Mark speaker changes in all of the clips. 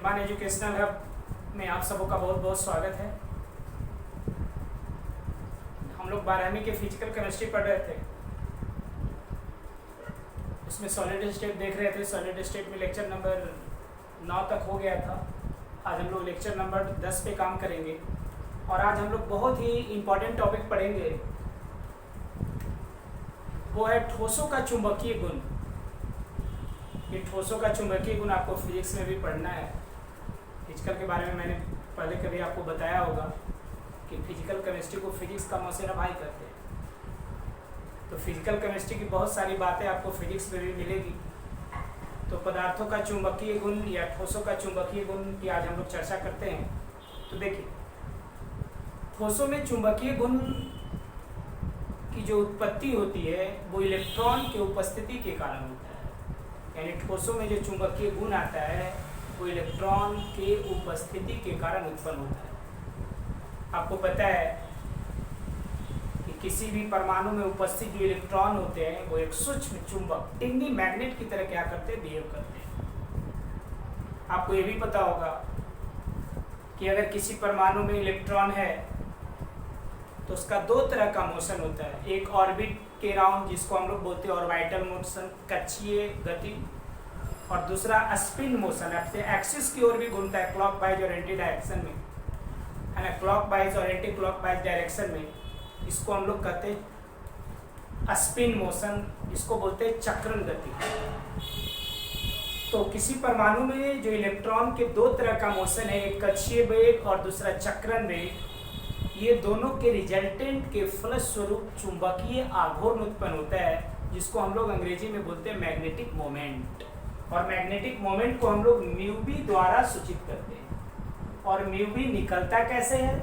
Speaker 1: निर्माण educational hub में आप सबों का बहुत बहुत स्वागत है। हम लोग 12वीं के फिजिकल केमिस्ट्री पढ़ रहे थे, उसमें सॉलिड स्टेट देख रहे थे। सॉलिड स्टेट में लेक्चर नंबर 9 तक हो गया था। आज हम लोग लेक्चर नंबर 10 पे काम करेंगे और आज हम लोग बहुत ही इम्पोर्टेंट टॉपिक पढ़ेंगे, वो है ठोसों का चुंबकीय गुण। ये ठोसों का चुंबकीय गुण आपको फिजिक्स में भी पढ़ना है। फिजिकल के बारे में मैंने पहले कभी आपको बताया होगा कि फिजिकल केमिस्ट्री को फिजिक्स का मौसेरा भाई कहते हैं। तो फिजिकल केमिस्ट्री की बहुत सारी बातें आपको फिजिक्स में भी मिलेगी। तो पदार्थों का चुंबकीय गुण या ठोसों का चुंबकीय गुण की आज हम लोग चर्चा करते हैं। तो देखिए, ठोसों में चुंबकीय गुण की जो उत्पत्ति होती है वो इलेक्ट्रॉन की उपस्थिति के कारण होता है। यानी ठोसों में जो चुंबकीय गुण आता है वो इलेक्ट्रॉन के उपस्थिति के कारण उत्पन्न होता है। आपको पता है कि किसी भी परमाणु में उपस्थित जो इलेक्ट्रॉन होते हैं वो एक सूक्ष्म चुंबक टिंडी मैग्नेट की तरह क्या करते हैं, बिहेव करते हैं। आपको ये भी पता होगा कि अगर किसी परमाणु में इलेक्ट्रॉन है तो उसका दो तरह का मोशन होता है। एक ऑर्बिट के राउंड, जिसको हम लोग बोलते हैं ऑर्बिटल मोशन, कक्षीय गति, और दूसरा स्पिन मोशन, एक्सिस की ओर भी घूमता है, क्लॉकवाइज और एंटी डायरेक्शन में, है ना। क्लॉकवाइज और एंटी क्लॉकवाइज डायरेक्शन में इसको हम लोग कहते हैं स्पिन मोशन, इसको बोलते हैं चक्रण गति। तो किसी परमाणु में जो इलेक्ट्रॉन के दो तरह का मोशन है, एक कक्षीय वेग और दूसरा चक्रण वेग, ये दोनों के रिजल्टेंट के फलस्वरूप चुंबकीय आघूर्ण उत्पन्न होता है, जिसको हम लोग अंग्रेजी में बोलते हैं मैग्नेटिक मोमेंट। और मैग्नेटिक मोमेंट को हम लोग म्यू बी द्वारा सूचित करते हैं। और म्यू बी निकलता कैसे है,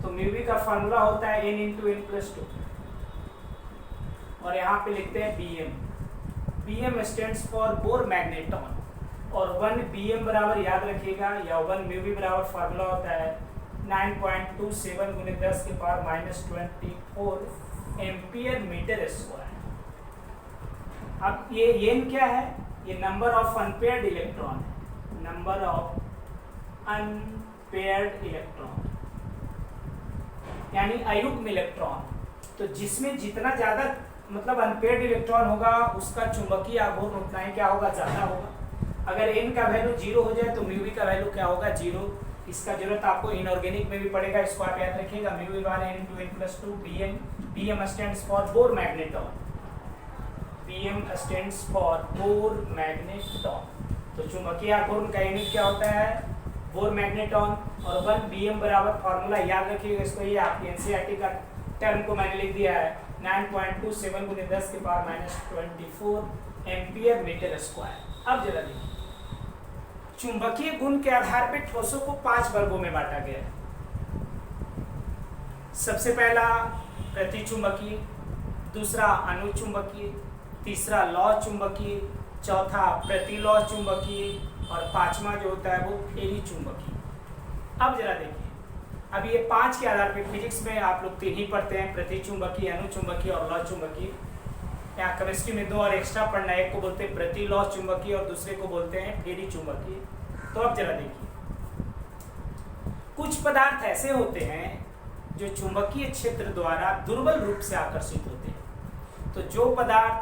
Speaker 1: तो म्यू बी का फार्मूला होता है n×n+2, और यहाँ पे लिखते हैं Bm। Bm stands for Bohr magneton, और 1 Bm बराबर याद रखिएगा, या 1 म्यू बी बराबर फार्मूला होता है 9.27 × 10⁻24 एम्पियर मीटर स्क्वायर। अब ये n क्या है, ये नंबर ऑफ अनपेयर्ड इलेक्ट्रॉन है, नंबर ऑफ अनपेयर्ड इलेक्ट्रॉन यानी अयुग्म इलेक्ट्रॉन। तो जिसमें जितना ज्यादा मतलब अनपेयर्ड इलेक्ट्रॉन होगा उसका चुंबकीय आघूर्ण उतना ही क्या होगा, ज्यादा होगा। अगर n का वैल्यू 0 हो जाए तो म्यू बी का वैल्यू क्या होगा, 0। इसका जरूरत आपको इनऑर्गेनिक में भी पड़ेगा, इसको आप याद रखिएगा। Mu B = n×n+2 Bm। Bm stands for Bohr magneton, Bm stands for Bohr magneton. तो चुंबकीय आघूर्ण का यूनिट क्या होता है, बोर मैग्नेटॉन। और 1 Bm बराबर फार्मूला याद रखिएगा इसको, ये आपकी एनसीईआरटी का टर्म को मैंने लिख दिया है 9.27 × 10⁻24 एम्पियर मीटर स्क्वायर। अब जरा देखिए, चुंबकीय गुण के आधार पर ठोसों को 5 वर्गों में बांटा गया है। सबसे पहला प्रतिचुंबकीय, दूसरा अनुचुंबकीय, तीसरा लौ चुंबकीय, चौथा प्रतिलौ चुंबकीय, और पांचवा जो होता है वो फेरी चुंबकीय। अब जरा देखिए, अब ये 5 के आधार पर फिजिक्स में आप लोग 3 ही पढ़ते हैं, प्रतिचुंबकीय, अनुचुंबकीय और लौ चुंबकीय। यहाँ केमिस्ट्री में 2 और एक्स्ट्रा पढ़ना है, एक को बोलते हैं प्रतिलौ चुंबकीय और दूसरे को बोलते हैं फेरी चुंबकीय। तो अब जरा देखिए, कुछ पदार्थ ऐसे होते हैं जो चुंबकीय क्षेत्र द्वारा दुर्बल रूप से आकर्षित होते हैं। तो जो पदार्थ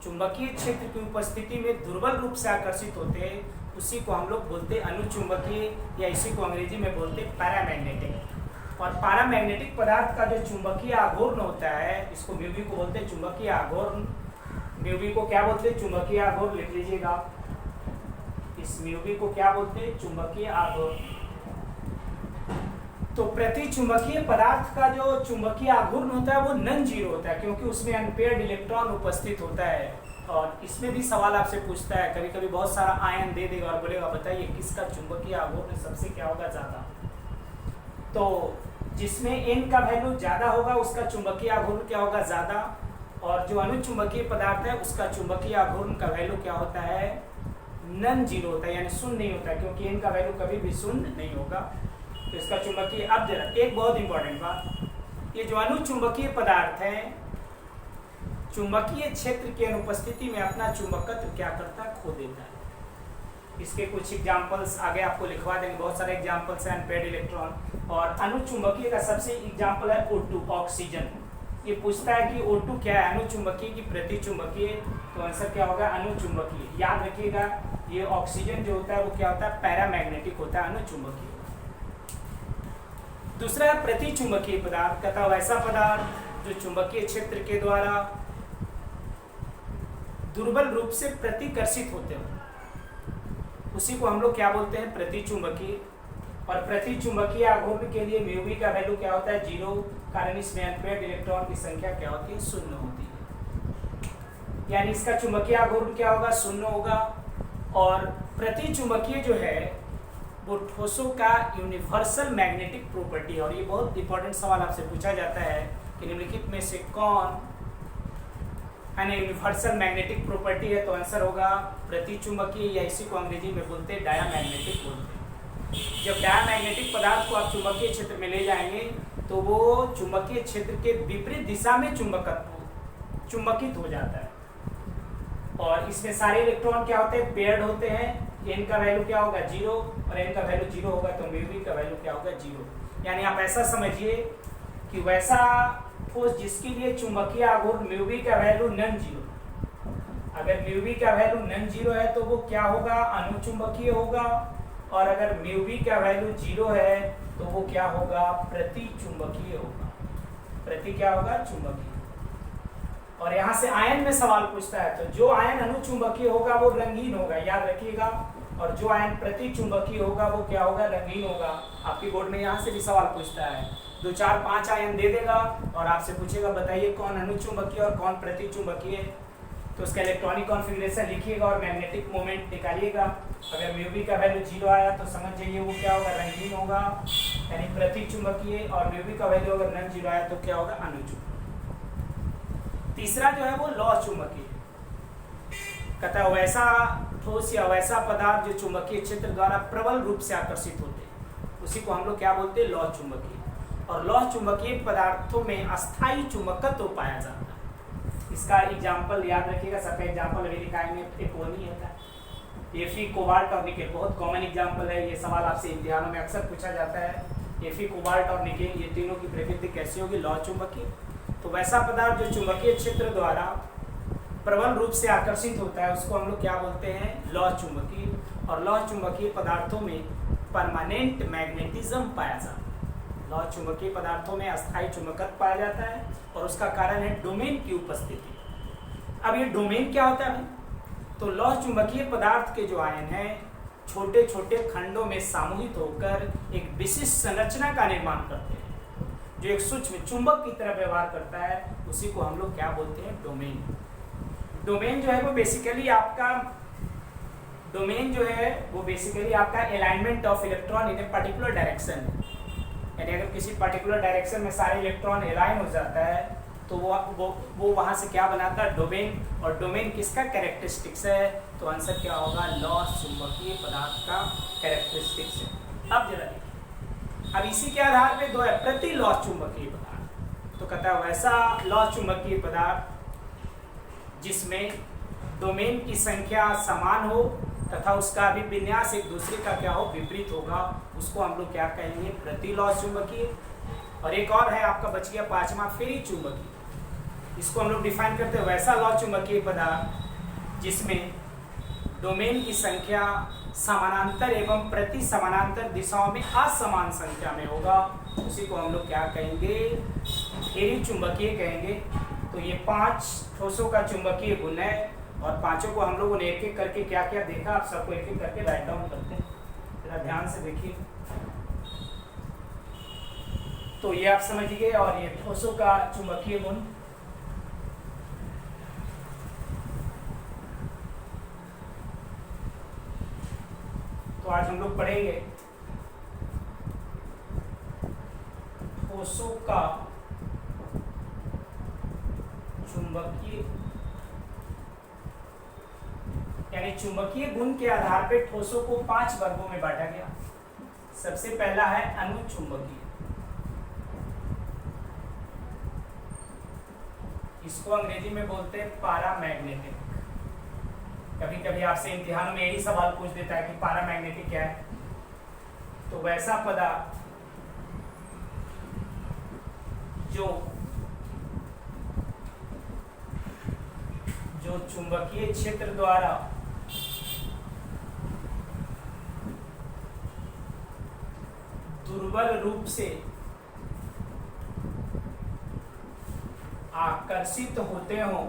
Speaker 1: चुंबकीय क्षेत्र की उपस्थिति में दुर्बल रूप से आकर्षित होते हैं उसी को हम लोग बोलते हैं अनुचुंबकीय, या इसी को अंग्रेजी में बोलते हैं पैरामैग्नेटिक। और पैरामैग्नेटिक पदार्थ का जो चुंबकीय आघूर्ण होता है, इसको म्यू बी को बोलते हैं चुंबकीय आघूर्ण। म्यू बी को क्या बोलते हैं, चुंबकीय आघूर्ण, लिख लीजिएगा। इस म्यू बी को क्या बोलते हैं, चुंबकीय आघूर्ण। तो प्रति चुंबकीय पदार्थ का जो चुंबकीय आघूर्ण होता है वो नॉन जीरो होता है, क्योंकि उसमें अनपेयर्ड इलेक्ट्रॉन उपस्थित होता है। और इसमें भी सवाल आपसे पूछता है, कभी कभी बहुत सारा आयन दे देगा और बोलेगा बताइए किसका चुंबकीय आघूर्ण सबसे क्या होगा, ज्यादा। तो जिसमें n का वैल्यू ज्यादा होगा उसका चुंबकीय आघूर्ण क्या होगा, ज्यादा। और जो अनुचुंबकीय पदार्थ है उसका चुंबकीय आघूर्ण का वैल्यू क्या होता है, नॉन जीरो होता है, यानी शून्य नहीं होता है, क्योंकि n का वैल्यू कभी भी शून्य नहीं होगा। तो इसका चुंबकीय। अब जरा एक बहुत इंपॉर्टेंट बात, ये जो अनुचुंबकीय पदार्थ है चुंबकीय क्षेत्र की अनुपस्थिति में अपना चुंबकत्व क्या करता है, खो देता है। इसके कुछ एग्जाम्पल्स आगे आपको लिखवा देंगे, बहुत सारे एग्जाम्पल्स हैं अनपेयर्ड इलेक्ट्रॉन। और अनुचुंबकीय का सबसे एग्जाम्पल है O2 ऑक्सीजन। ये पूछता है कि O2 क्या है, अनुचुंबकीय की प्रतिचुंबकीय, तो आंसर क्या होगा अनुचुंबकीय। याद रखिएगा ये ऑक्सीजन जो होता है वो क्या होता है पैरामैग्नेटिक होता है, अनुचुंबकीय। दूसरा है प्रतिचुंबकीय पदार्थ, कहता है वैसा पदार्थ जो चुंबकीय क्षेत्र के द्वारा दुर्बल रूप से प्रतिकर्षित होते हो, उसी को हम लोग क्या बोलते हैं प्रतिचुंबकीय। और प्रतिचुंबकीय आघूर्ण के लिए म्यू वी का वैल्यू क्या होता है 0, कारण इसमें अनपेयर्ड इलेक्ट्रॉन की संख्या क्या होती है 0 होती है, यानी इसका चुंबकीय आघूर्ण क्या होगा 0 होगा। और प्रतिचुंबकीय जो है वो ठोसों का यूनिवर्सल मैग्नेटिक प्रॉपर्टी है। और ये बहुत इंपॉर्टेंट सवाल आपसे पूछा जाता है कि निम्नलिखित में से कौन है यूनिवर्सल मैग्नेटिक प्रॉपर्टी है, तो आंसर होगा प्रतिचुंबकीय, या इसी को अंग्रेजी में बोलते हैं डायामैग्नेटिक बोलते हैं। जब डायामैग्नेटिक पदार्थ को आप चुंबकीय क्षेत्र में ले जाएंगे तो वो चुंबकीय क्षेत्र के विपरीत दिशा में चुंबकित हो जाता है। और इसमें सारे इलेक्ट्रॉन क्या होते हैं पेयर्ड होते हैं। n का वैल्यू क्या होगा 0 और n का वैल्यू 0 होगा, तो म्यू वी का वैल्यू क्या होगा 0। यानी आप ऐसा समझिए कि वैसा ठोस जिसके लिए चुंबकीय आघूर्ण म्यू वी का वैल्यू नॉन जीरो, अगर म्यू वी का वैल्यू नॉन जीरो है तो वो क्या होगा अनुचुंबकीय होगा, और अगर म्यू वी का वैल्यू 0 है तो वो क्या होगा प्रतिचुंबकीय होगा। प्रति क्या होगा चुंबकीय। और यहाँ से आयन में सवाल पूछता है, तो जो आयन अनुचुंबकीय होगा वो रंगीन होगा, याद रखिएगा, और जो आयन प्रतिचुंबकीय होगा वो क्या होगा रंगीन होगा। आपकी बोर्ड में यहाँ से भी सवाल पूछता है, 2 4 5 आयन दे देगा और आपसे पूछेगा बताइए कौन अनुचुंबकीय और कौन प्रतिचुंबकीय, तो उसका इलेक्ट्रॉनिक कॉन्फ़िगरेशन लिखिएगा और मैग्नेटिक मोमेंट निकालिएगा। अगर म्यू वी का वैल्यू 0 आया तो समझ जाइए वो क्या होगा रंगीन होगा, यानी प्रतिचुंबकीय, और म्यू वी का वैल्यू अगर नॉन जीरो आया तो क्या होगा अनुचुंबकीय। तीसरा जो है वो लौ चुंबकीय, कहता है वैसा ठोस या वैसा पदार्थ जो चुंबकीय क्षेत्र द्वारा प्रबल रूप से आकर्षित होते हैं, उसी को हम लोग क्या बोलते हैं लौ चुंबकीय। और लौ चुंबकीय पदार्थों में अस्थायी चुंबकत्व पाया जाता है। इसका एग्जाम्पल याद रखिएगा, सबका एग्जाम्पल अभी लिखाएंगे, एक वो नहीं होता है Fe कोबाल्ट और निकेल, बहुत कॉमन एग्जाम्पल है, ये सवाल आपसे इम्तिहानों में अक्सर पूछा जाता है। Fe कोबाल्ट और निकेल ये तीनों की प्रकृति कैसी होगी लौ चुंबकीय। तो वैसा पदार्थ जो चुंबकीय क्षेत्र द्वारा प्रबल रूप से आकर्षित होता है उसको हम लोग क्या बोलते हैं लौ चुंबकीय। और लौ चुंबकीय पदार्थों में परमानेंट मैग्नेटिज्म पाया जाता है। लौ चुंबकीय पदार्थों में अस्थायी चुंबकत्व पाया जाता है और उसका कारण है डोमेन की उपस्थिति। अब ये डोमेन क्या होता है, तो लौ चुंबकीय पदार्थ के जो आयन हैं छोटे छोटे खंडों में सामूहित होकर एक विशिष्ट संरचना का निर्माण करते हैं, जो एक सूक्ष्म चुंबक की तरह व्यवहार करता है, उसी को हम लोग क्या बोलते हैं डोमेन। डोमेन जो है वो बेसिकली आपका alignment of electron in a particular direction, यानी अगर किसी पर्टिकुलर डायरेक्शन में सारे इलेक्ट्रॉन अलाइन हो जाता है तो वो वहाँ से क्या बनाता है डोमेन। और डोमेन किसका कैरेक्टरिस्टिक्स है, तो आंसर क्या होगा लौ चुंबकीय पदार्थ का कैरेक्टरिस्टिक्स है। अब जरा देखिए, अब इसी के आधार पे दो है प्रति लौ चुंबकीय पदार्थ, तो कहता है वैसा लौ चुंबकीय पदार्थ जिसमें डोमेन की संख्या समान हो तथा उसका अभिविन्यास एक दूसरे का क्या हो विपरीत होगा, उसको हम लोग क्या कहेंगे प्रति लौ चुंबकीय। और एक और है आपका बच गया पांचवा फेरी चुंबकीय, इसको हम लोग डिफाइन करते हैं वैसा लौ चुंबकीय पदार्थ जिसमें डोमेन की संख्या समानांतर एवं प्रति समानांतर दिशाओं में असमान संख्या में होगा, उसी को हम लोग क्या कहेंगे फेरी चुंबकीय कहेंगे। तो ये 5 ठोसों का चुंबकीय गुण है और पांचों को हम लोगों ने एक एक करके क्या क्या देखा, आप सबको एक एक करके राइट डाउन करते हैं, जरा ध्यान से देखिए। तो ये आप समझिए, और ये ठोसों का चुंबकीय गुण। तो आज हम लोग पढ़ेंगे ठोसों का चुंबकीय, यानी चुंबकीय गुण के आधार पर ठोसों को 5 वर्गों में बांटा गया। सबसे पहला है अनुचुंबकीय, इसको अंग्रेजी में बोलते हैं पैरामैग्नेटिक। कभी कभी आपसे इम्तिहानों में यही सवाल पूछ देता है कि पैरामैग्नेटिक क्या है। तो वैसा पदार्थ जो चुंबकीय क्षेत्र द्वारा दुर्बल रूप से आकर्षित होते हो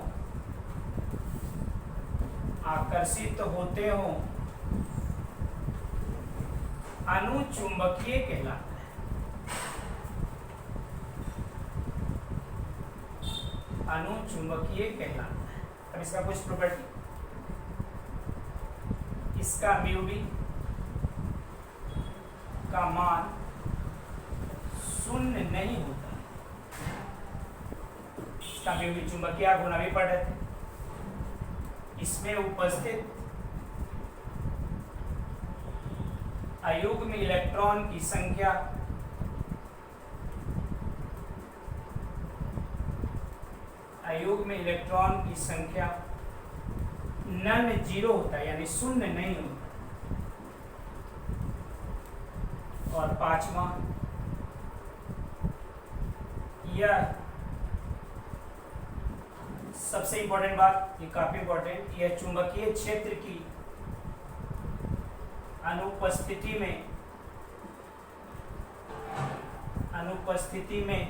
Speaker 1: अनुचुंबकीय कहलाता है। अनुचुंबकीय कहलाता है। अब इसका कुछ प्रॉपर्टी, इसका म्यू बी का मान शून्य नहीं होता। इसका म्यू बी चुंबकीय गुण अभी पढ़ रहे थे। इसमें उपस्थित अयुग्म इलेक्ट्रॉन की संख्या नन जीरो होता है, यानी शून्य नहीं होता। और पांचवा, यह सबसे इंपॉर्टेंट बात, ये काफी इंपॉर्टेंट, यह चुंबकीय क्षेत्र की अनुपस्थिति में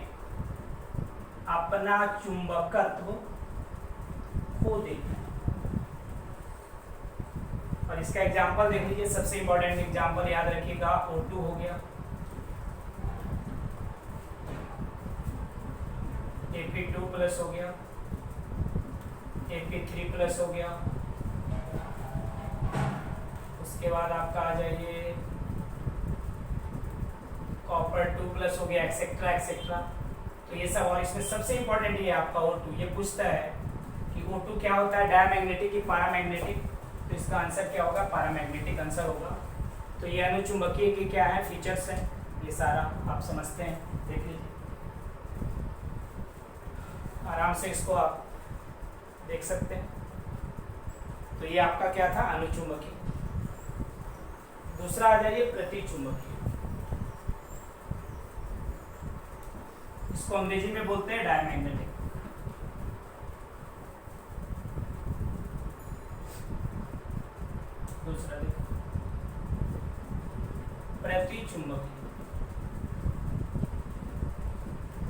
Speaker 1: अपना चुंबकत्व खो देता है। और इसका एग्जाम्पल देख लीजिए, सबसे इंपॉर्टेंट एग्जाम्पल याद रखिएगा, O2 हो गया, Ap2+ हो गया, Ap3+ हो गया, उसके बाद आपका आ जाइए कॉपर 2+ हो गया, एक्सेट्रा एक्सेट्रा। तो ये सब, और इसमें सबसे इंपॉर्टेंट ये आपका O2, ये पूछता है कि O2 क्या होता है, डायमैग्नेटिक या पैरामैग्नेटिक। तो इसका आंसर क्या होगा, पैरामैग्नेटिक आंसर होगा। तो ये अनुचुंबकीय के क्या है, फीचर्स हैं, ये सारा आप समझते हैं, देख लीजिए आराम से, इसको आप देख सकते हैं। तो ये आपका क्या था, अनुचुंबकीय। दूसरा आ जाइए प्रतिचुंबकीय। इसको अंग्रेजी में बोलते हैं डायमैग्नेटिक। दूसरा देखो प्रतिचुंबकीय,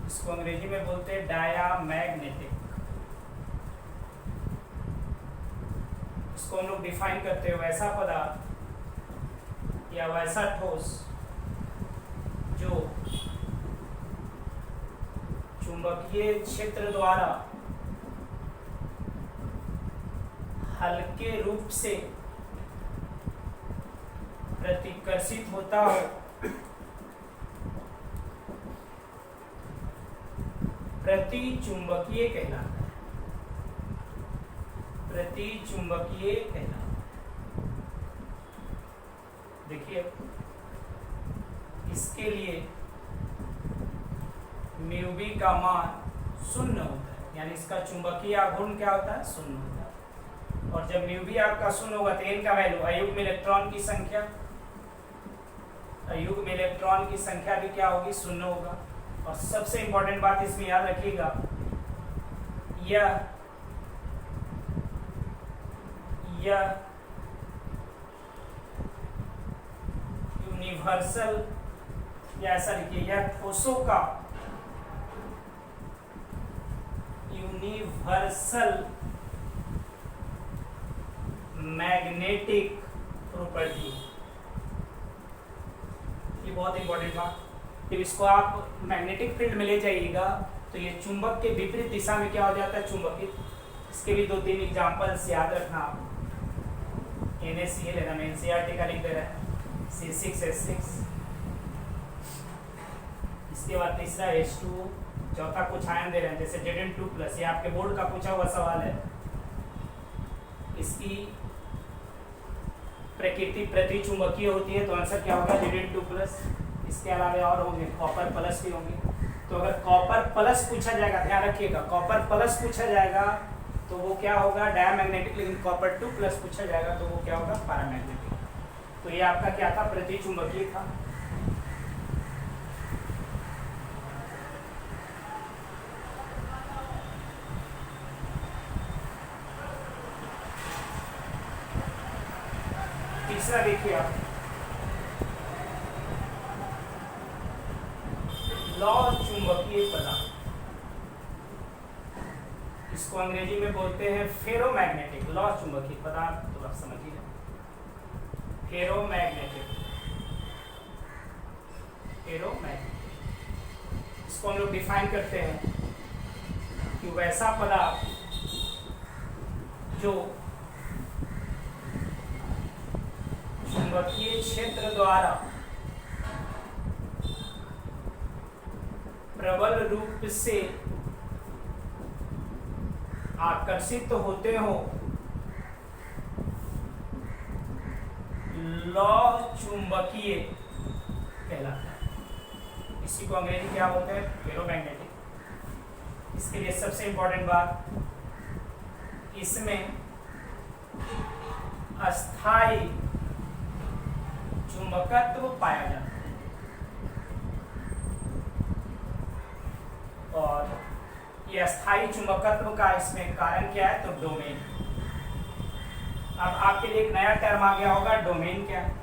Speaker 1: इसको अंग्रेजी में बोलते हैं डायामैग्नेटिक। इसको हम लोग डिफाइन करते हैं, वैसा पदार्थ या वैसा ठोस जो चुंबकीय क्षेत्र द्वारा हल्के रूप से प्रतिकर्षित होता हो, प्रतिचुंबकीय कहलाता है। प्रतिचुंबकीय कहलाता है। देखिए, इसके लिए म्यू बी का मान शून्य होता है, यानी इसका चुंबकीय आघूर्ण क्या होता है, शून्य होता है। और जब म्यू बी आपका शून्य होगा तो एन का वैल्यू, अयुग्म इलेक्ट्रॉन की संख्या, अयुग्म इलेक्ट्रॉन की संख्या भी क्या होगी, शून्य होगा। और सबसे इंपॉर्टेंट बात इसमें याद रखिएगा, यह यूनिवर्सल, या ऐसा लिखिए, यह ठोसों का यूनिवर्सल मैग्नेटिक प्रॉपर्टी। ये बहुत इंपॉर्टेंट बात। जब इसको आप मैग्नेटिक फील्ड में ले जाइएगा तो ये चुंबक के विपरीत दिशा में क्या हो जाता है, चुंबकित। इसके भी 2-3 एग्जाम्पल्स याद रखना आप। NaCl लेना, मैं NCERT का लिख दे रहा है, C6H6। इसके बाद तीसरा H2O, चौथा कुछ आयन दे रहे हैं जैसे Zn2+, ये आपके बोर्ड का पूछा हुआ सवाल है। इसकी प्रकृति प्रतिचुंबकीय होती है, तो आंसर क्या होगा, Zn2+। इसके अलावा और होंगे, कॉपर प्लस भी होंगे। तो अगर कॉपर प्लस पूछा जाएगा, ध्यान रखिएगा, कॉपर प्लस पूछा जाएगा तो वो क्या होगा, डायमैग्नेटिक, लेकिन कॉपर 2 प्लस पूछा जाएगा तो वो क्या होगा, पैरामैग्नेटिक। तो ये आपका क्या था, प्रतिचुंबकीय था। तीसरा देखिए आप, लौ चुंबकीय पदार्थ, इसको अंग्रेजी में बोलते हैं फेरोमैग्नेटिक। लौ चुंबकीय पदार्थ तो आप समझिए, फेरोमैग्नेटिक, फेरोमैग्नेटिक। इसको हम लोग डिफाइन करते हैं कि वैसा पदार्थ जो चुंबकीय क्षेत्र द्वारा प्रबल रूप से आकर्षित होते हो, लौह चुंबकीय कहलाता है। इसी को अंग्रेजी क्या बोलते हैं, फेरोमैग्नेटिक। इसके लिए सबसे इंपॉर्टेंट बात, इसमें अस्थाई चुंबकत्व पाया जाता है। और ये अस्थाई चुंबकत्व का इसमें कारण क्या है, तो डोमेन। अब आपके लिए एक नया टर्म आ गया होगा, डोमेन क्या है।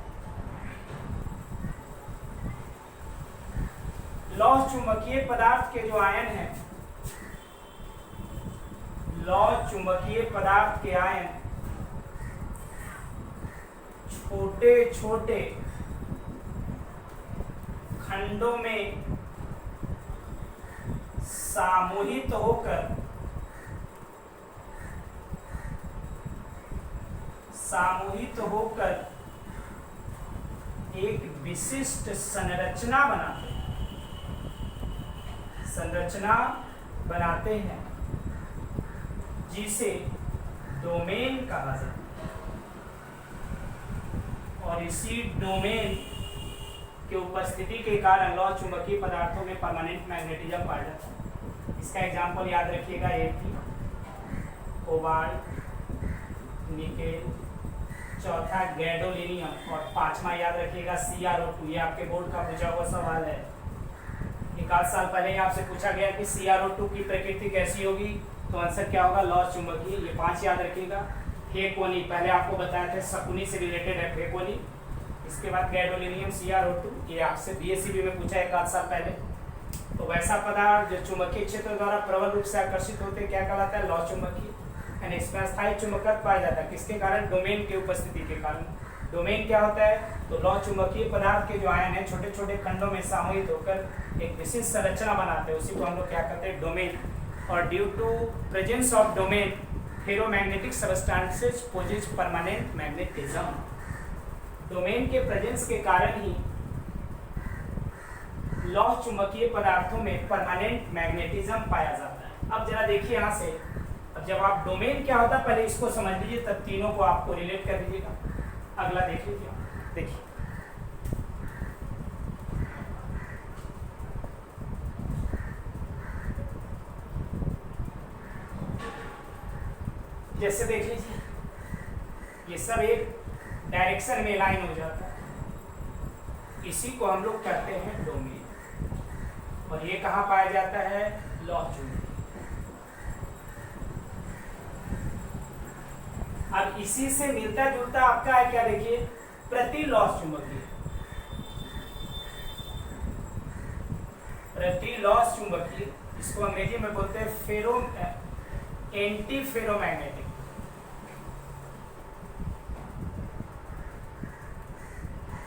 Speaker 1: लौह चुंबकीय पदार्थ के जो आयन हैं, लौह चुंबकीय पदार्थ के आयन छोटे छोटे खंडों में सामूहित होकर एक विशिष्ट संरचना बनाते हैं जिसे डोमेन कहा जाता है। और इसी डोमेन की उपस्थिति के कारण लौह चुंबकीय पदार्थों में परमानेंट मैग्नेटिज्म पाया जाता है। इसका एग्जाम्पल याद रखिएगा, एक ही कोबाल्ट, निकेल, चौथा गैडोलिनियम, और पांचवा याद रखिएगा CrO2। ये आपके बोर्ड का पूछा हुआ सवाल है। एक आध साल पहले आपसे पूछा गया कि CrO2 की प्रकृति कैसी होगी, तो आंसर क्या होगा, लौह चुंबकीय। ये 5 याद रखिएगा। फेकोनी, पहले आपको बताया था शकुनी से रिलेटेड है फेकोनी। इसके बाद गैडोलिनियम, CrO2, ये आपसे BSc में पूछा एक आध साल पहले। तो वैसा पदार्थ जो चुंबकीय क्षेत्र द्वारा प्रबल रूप से आकर्षित होते क्या कहलाता है, लौह चुंबकीय। यानी इसमें अस्थायी चुंबकत्व पाया जाता है, किसके कारण, डोमेन की उपस्थिति के कारण। डोमेन क्या होता है, तो लौह चुंबकीय पदार्थ के जो आयन है छोटे छोटे खंडों में सामूहित होकर एक विशिष्ट संरचना बनाते हैं, उसी को हम लोग क्या कहते हैं, डोमेन। और due to presence of domain, ferromagnetic substances possess permanent magnetism. Domain के प्रेजेंस के कारण ही लौह चुंबकीय पदार्थों में परमानेंट मैग्नेटिज्म पाया जाता है। अब जरा देखिए यहाँ से, अब जब आप डोमेन क्या होता है पहले इसको समझ लीजिए, तब तीनों को आपको रिलेट कर दीजिएगा। अगला देख लीजिए, देखिए जैसे देख लीजिए, ये सब एक डायरेक्शन में लाइन हो जाता है, इसी को हम लोग कहते हैं डोमेन। और ये कहाँ पाया जाता है, लौह चुंबकीय। अब इसी से मिलता जुलता आपका है क्या, देखिए, प्रतिलौह चुंबकीय। प्रतिलौह चुंबकीय, इसको अंग्रेजी में बोलते हैं एंटी फेरोमैग्नेटिक।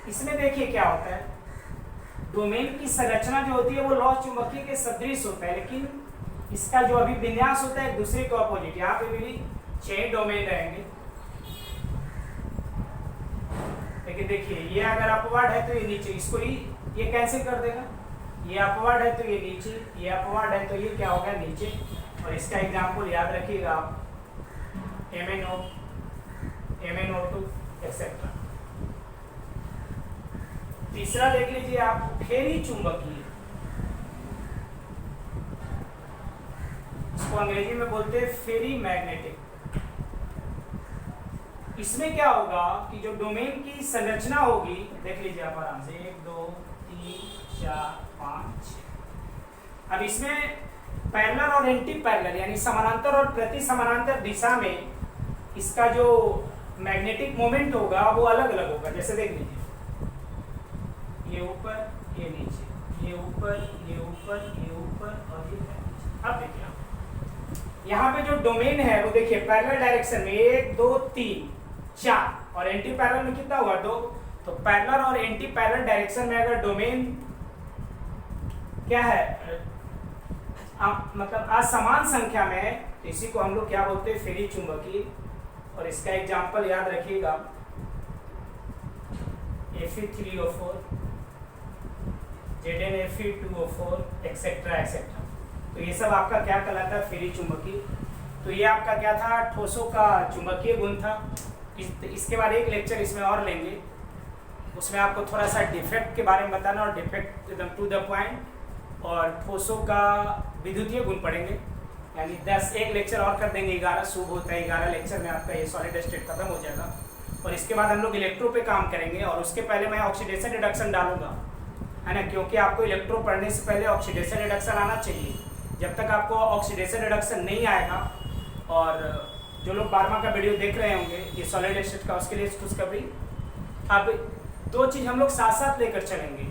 Speaker 1: इसमें देखिए क्या होता है, डोमेन की संरचना जो होती है वो लौह चुंबकीय के सदृश होता है, लेकिन इसका जो अभिविन्यास होता है दूसरे के ऑपोजिट। यहाँ पे भी 6 डोमेन रहेंगे, लेकिन देखिए ये अगर अपवर्ड है तो ये नीचे, इसको ये कैंसिल कर देगा। ये अपवर्ड है तो ये नीचे, ये अपवर्ड है तो ये क्या होगा, नीचे। और इसका एग्जाम्पल याद रखिएगा आप, MnO, MnO2 एक्सेट्रा। तीसरा देख लीजिए आप, फेरी चुंबकीय। इसको अंग्रेजी में बोलते हैं फेरी मैग्नेटिक। इसमें क्या होगा कि जो डोमेन की संरचना होगी, देख लीजिए आप आराम से, 1 2 3 4 5 6। अब इसमें पैरेलल और एंटी पैरेलल यानी समानांतर और प्रति समानांतर दिशा में इसका जो मैग्नेटिक मोमेंट होगा वो अलग अलग होगा। जैसे देख लीजिए, ये ऊपर, ये नीचे, ये ऊपर, ये ऊपर, ये ऊपर और ये नीचे। अब देखिए यहाँ पे जो डोमेन है वो देखिए पैरेलल डायरेक्शन में 1 2 3 4 और एंटी पैरेलल में कितना हुआ 2। तो पैरेलल और एंटी पैरेलल डायरेक्शन में अगर डोमेन क्या है मतलब असमान संख्या में है तो इसी को हम लोग क्या बोलते हैं, फेरी चुंबकीय। और इसका एग्जांपल याद रखिएगा, Fe3O4, ZnFe2O4 एक्सेट्रा एक्सेट्रा। तो ये सब आपका क्या कहलाता है, फेरी चुंबकीय। तो ये आपका क्या था, ठोसों का चुंबकीय गुण था। इसके बाद एक लेक्चर इसमें और लेंगे, उसमें आपको थोड़ा सा डिफेक्ट के बारे में बताना और डिफेक्ट एकदम टू द पॉइंट, और ठोसों का विद्युतीय गुण पढ़ेंगे। यानी 10 एक लेक्चर और कर देंगे, 11 शुभ होता है, 11 लेक्चर में आपका ये सॉलिड स्टेट खत्म हो जाएगा। और इसके बाद हम लोग इलेक्ट्रो पे काम करेंगे, और उसके पहले मैं ऑक्सीडेशन रिडक्शन डालूंगा, है ना, क्योंकि आपको इलेक्ट्रो पढ़ने से पहले ऑक्सीडेशन रिडक्शन आना चाहिए। जब तक आपको ऑक्सीडेशन रिडक्शन नहीं आएगा, और जो लोग 12वां का वीडियो देख रहे होंगे ये सॉलिड स्टेट का, उसके लिए खुशखबरी, अब 2 चीज़ हम लोग साथ साथ लेकर चलेंगे।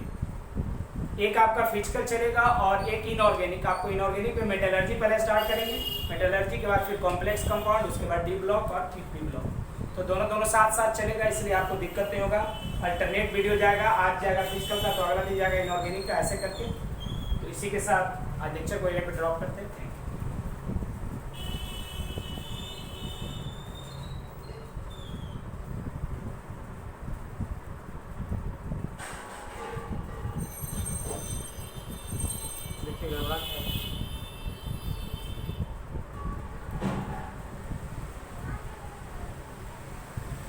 Speaker 1: एक आपका फिजिकल चलेगा और एक इनऑर्गेनिक। आपको इनऑर्गेनिक में मेटलर्जी पहले स्टार्ट करेंगे, मेटलर्जी के बाद फिर कॉम्प्लेक्स कंपाउंड, उसके बाद डी ब्लॉक और थिक बी ब्लॉक। तो दोनों साथ साथ चलेगा, इसलिए आपको दिक्कत नहीं होगा। अल्टरनेट वीडियो जाएगा, आज जाएगा फिजिकल का तो अगला दिन जाएगा इनऑर्गेनिक का, ऐसे करके। तो इसी के साथ आज लेक्चर को यहाँ पे ड्रॉप करते हैं। देखिएगा बात